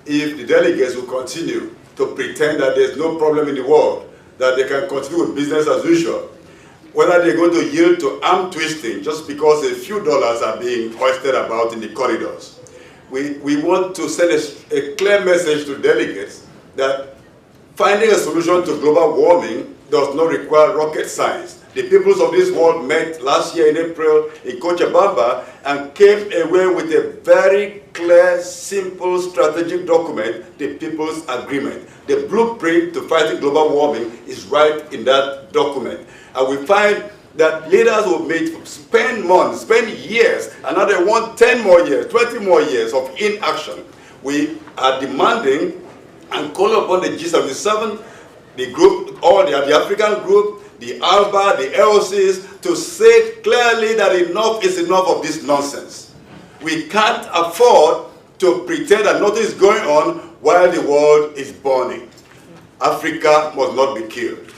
if the delegates will continue to pretend that there's no problem in the world, that they can continue with business as usual, whether they're going to yield to arm twisting just because a few dollars are being hoisted about in the corridors. We want to send a clear message to delegates that finding a solution to global warming does not require rocket science. The peoples of this world met last year in April in Cochabamba and came away with a very clear, simple, strategic document, the People's Agreement. The blueprint to fighting global warming is right in that document. And we find that leaders who spend months, spend years, and now they want 10 more years, 20 more years of inaction. We are demanding and call upon the G77, the group, or the African group, the ALBA, the LCs, to say clearly that enough is enough of this nonsense. We can't afford to pretend that nothing is going on while the world is burning. Africa must not be killed.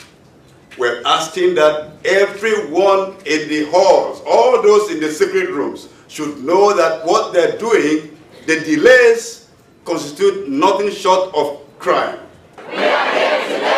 We're asking that everyone in the halls, all those in the secret rooms, should know that what they're doing, the delays, constitute nothing short of crime. We are here today.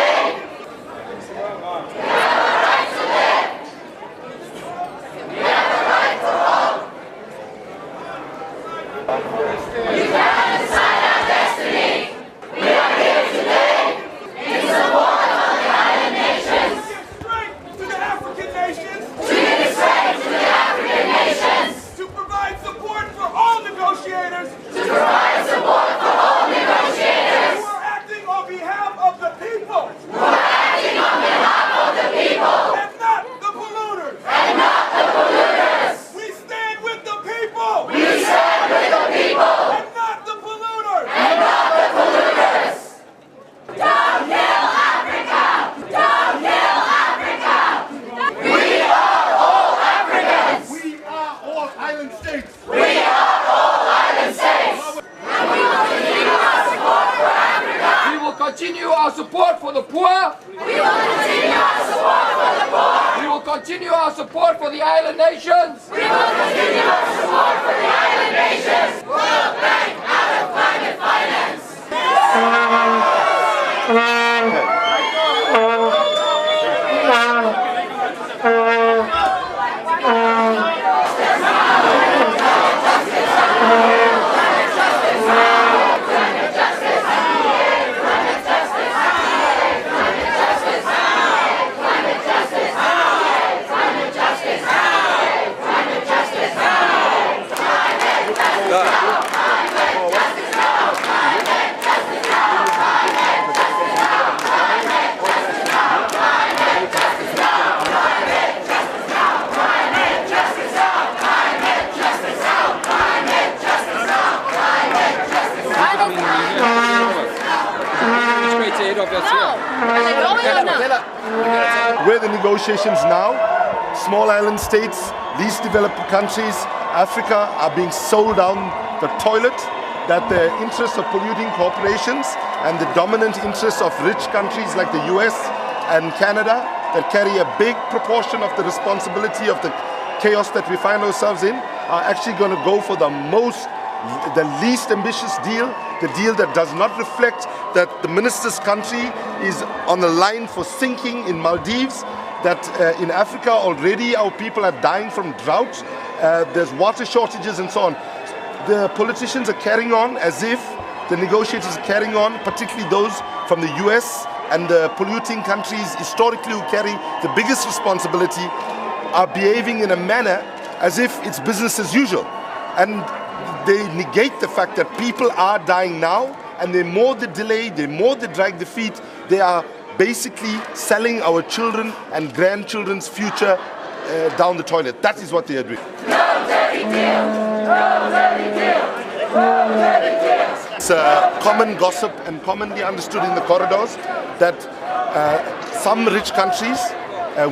Continue our support for the poor. We will continue our support for the poor. We will continue our support for the island nations. We will continue our support for the island nations. World Bank out of climate finance. Where the negotiations now, small island states, least developed countries, Africa are being sold down the toilet, that the interests of polluting corporations and the dominant interests of rich countries like the US and Canada that carry a big proportion of the responsibility of the chaos that we find ourselves in are actually going to go for the least ambitious deal, the deal that does not reflect that the minister's country is on the line for sinking in Maldives, that in Africa already our people are dying from drought, there's water shortages and so on. The politicians are carrying on as if the negotiators are carrying on, particularly those from the US and the polluting countries historically who carry the biggest responsibility, are behaving in a manner as if it's business as usual. And they negate the fact that people are dying now, and the more they delay, the more they drag the feet, they are basically selling our children and grandchildren's future down the toilet. That is what they are doing. No dirty deal! No dirty deal! No dirty deal! It's common gossip and commonly understood in the corridors that some rich countries,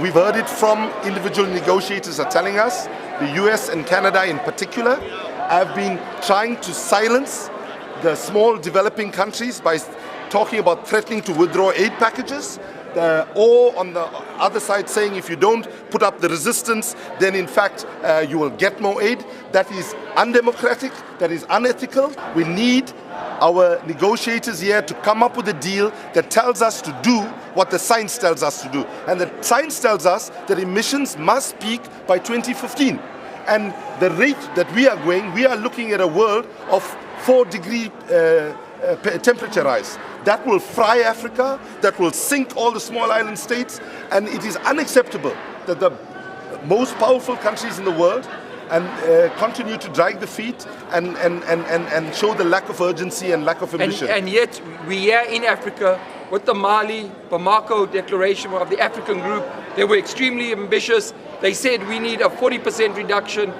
we've heard it from individual negotiators are telling us, the US and Canada in particular, have been trying to silence the small developing countries by talking about threatening to withdraw aid packages, or on the other side saying if you don't put up the resistance, then in fact you will get more aid. That is undemocratic, that is unethical. We need our negotiators here to come up with a deal that tells us to do what the science tells us to do. And the science tells us that emissions must peak by 2015. And the rate that we are going, we are looking at a world of 4-degree temperature rise. That will fry Africa, that will sink all the small island states, and it is unacceptable that the most powerful countries in the world continue to drag the feet and show the lack of urgency and lack of ambition. And yet we are in Africa with the Mali Bamako Declaration of the African Group. They were extremely ambitious. They said we need a 40% reduction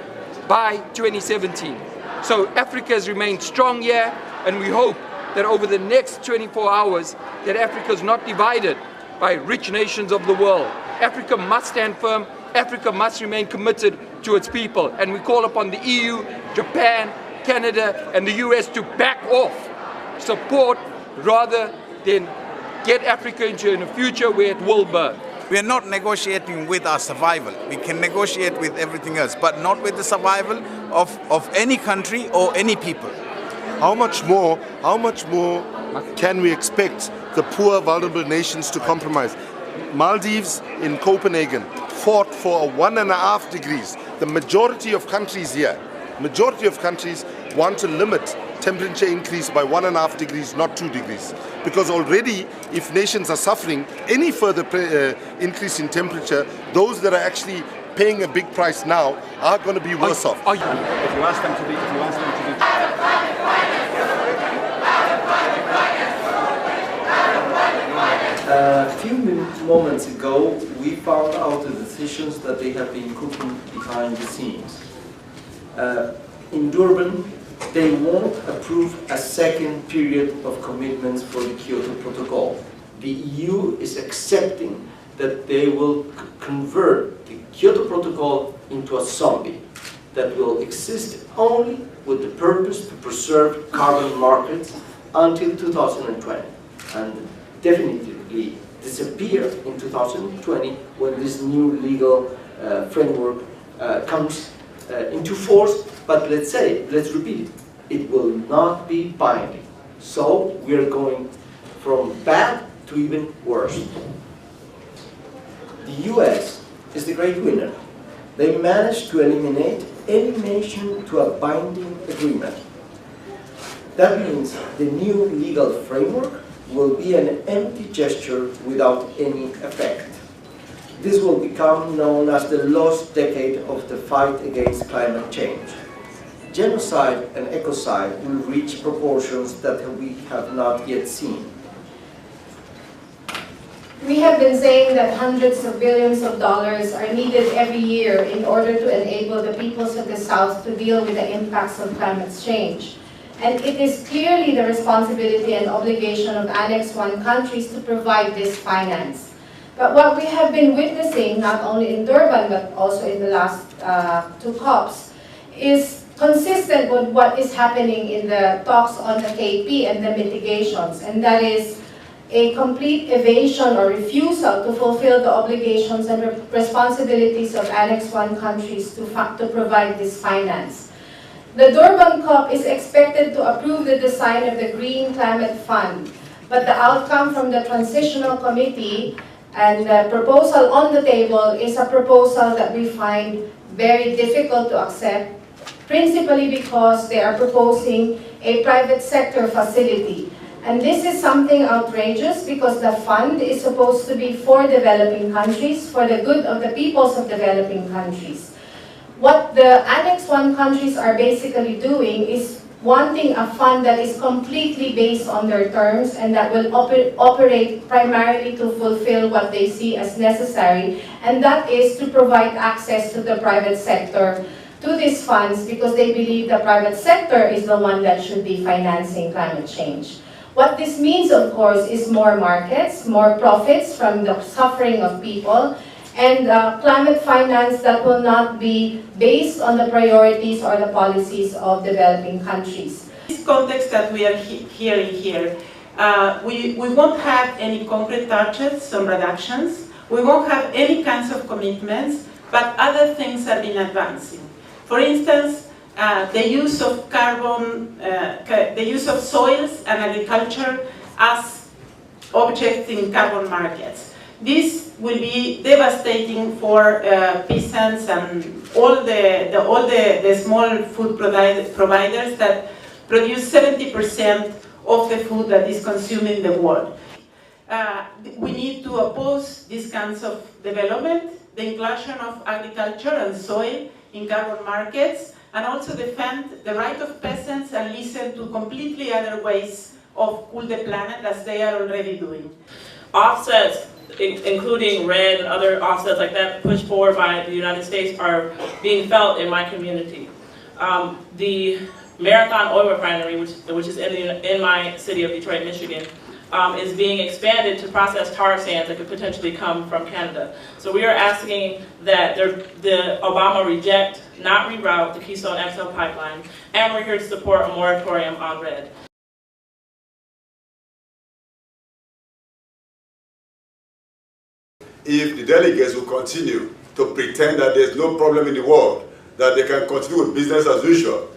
by 2017. So Africa has remained strong here, and we hope that over the next 24 hours that Africa is not divided by rich nations of the world. Africa must stand firm. Africa must remain committed to its people, and we call upon the EU, Japan, Canada and the US to back off, support rather than get Africa into a future where it will burn. We are not negotiating with our survival. We can negotiate with everything else, but not with the survival of any country or any people. How much more can we expect the poor, vulnerable nations to compromise? Maldives in Copenhagen fought for 1.5 degrees. The majority of countries here, want to limit temperature increase by 1.5 degrees, not 2 degrees. Because already, if nations are suffering any further increase in temperature, those that are actually paying a big price now are going to be worse off. If you ask them to do. A few moments ago, we found out the decisions that they have been cooking behind the scenes. In Durban, they won't approve a second period of commitments for the Kyoto Protocol. The EU is accepting that they will convert the Kyoto Protocol into a zombie that will exist only with the purpose to preserve carbon markets until 2020 and definitively disappear in 2020 when this new legal framework comes into force. But let's repeat it, it will not be binding. So we are going from bad to even worse. The US is the great winner. They managed to eliminate any nation to a binding agreement. That means the new legal framework will be an empty gesture without any effect. This will become known as the lost decade of the fight against climate change. Genocide and ecocide will reach proportions that we have not yet seen. We have been saying that hundreds of billions of dollars are needed every year in order to enable the peoples of the South to deal with the impacts of climate change. And it is clearly the responsibility and obligation of Annex I countries to provide this finance. But what we have been witnessing, not only in Durban, but also in the last 2 COPs, is consistent with what is happening in the talks on the KP and the mitigations, and that is a complete evasion or refusal to fulfill the obligations and responsibilities of Annex I countries to provide this finance. The Durban COP is expected to approve the design of the Green Climate Fund, but the outcome from the Transitional Committee and the proposal on the table is a proposal that we find very difficult to accept, principally because they are proposing a private sector facility. And this is something outrageous because the fund is supposed to be for developing countries, for the good of the peoples of developing countries. What the Annex I countries are basically doing is wanting a fund that is completely based on their terms and that will operate primarily to fulfill what they see as necessary, and that is to provide access to the private sector to these funds because they believe the private sector is the one that should be financing climate change. What this means, of course, is more markets, more profits from the suffering of people, and climate finance that will not be based on the priorities or the policies of developing countries. In this context that we are hearing here, we won't have any concrete targets on reductions, we won't have any kinds of commitments, but other things have been advancing. For instance, the use of carbon, the use of soils and agriculture as objects in carbon markets. This will be devastating for peasants and all the small food providers that produce 70% of the food that is consumed in the world. We need to oppose these kinds of development, the inclusion of agriculture and soil in carbon markets, and also defend the right of peasants and listen to completely other ways of cool the planet as they are already doing. Offsets, including RED and other offsets like that pushed forward by the United States, are being felt in my community. The Marathon Oil Refinery, which is in my city of Detroit, Michigan, is being expanded to process tar sands that could potentially come from Canada. So we are asking that the Obama reject, not reroute, the Keystone XL pipeline, and we're here to support a moratorium on RED. If the delegates will continue to pretend that there's no problem in the world, that they can continue with business as usual,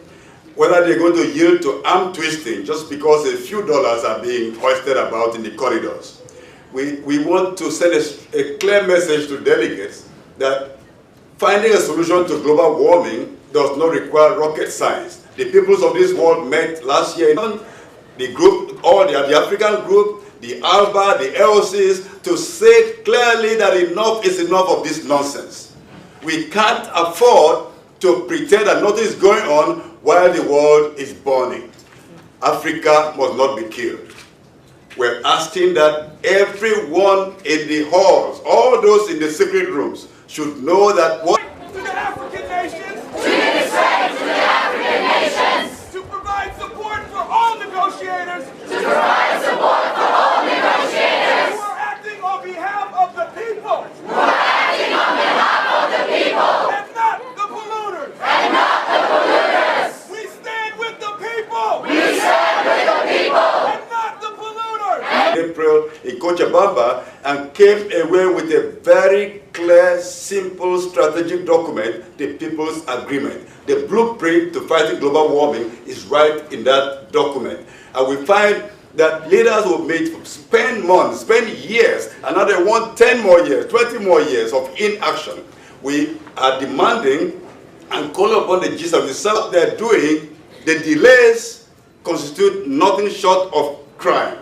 whether they're going to yield to arm twisting just because a few dollars are being hoisted about in the corridors. We want to send a clear message to delegates that finding a solution to global warming does not require rocket science. The peoples of this world met last year, the group, the African group, the ALBA, the LCs, to say clearly that enough is enough of this nonsense. We can't afford to pretend that nothing is going on while the world is burning. Africa must not be killed. We're asking that everyone in the halls, all those in the secret rooms, should know that what To the African nations. To the African nations. To provide support for all negotiators. To provide support for all negotiators. Who are acting on behalf of the people. Who are acting on behalf of the people. And not the polluters. And not the polluters. We stand with the people. We stand with the people. And not the polluters. April in Cochabamba and came away with a very clear, simple, strategic document, the People's Agreement. The blueprint to fighting global warming is right in that document. And we find that leaders will spend months, spend years, and now they want 10 more years, 20 more years of inaction. We are demanding and call upon the G77. They're doing, the delays constitute nothing short of crime.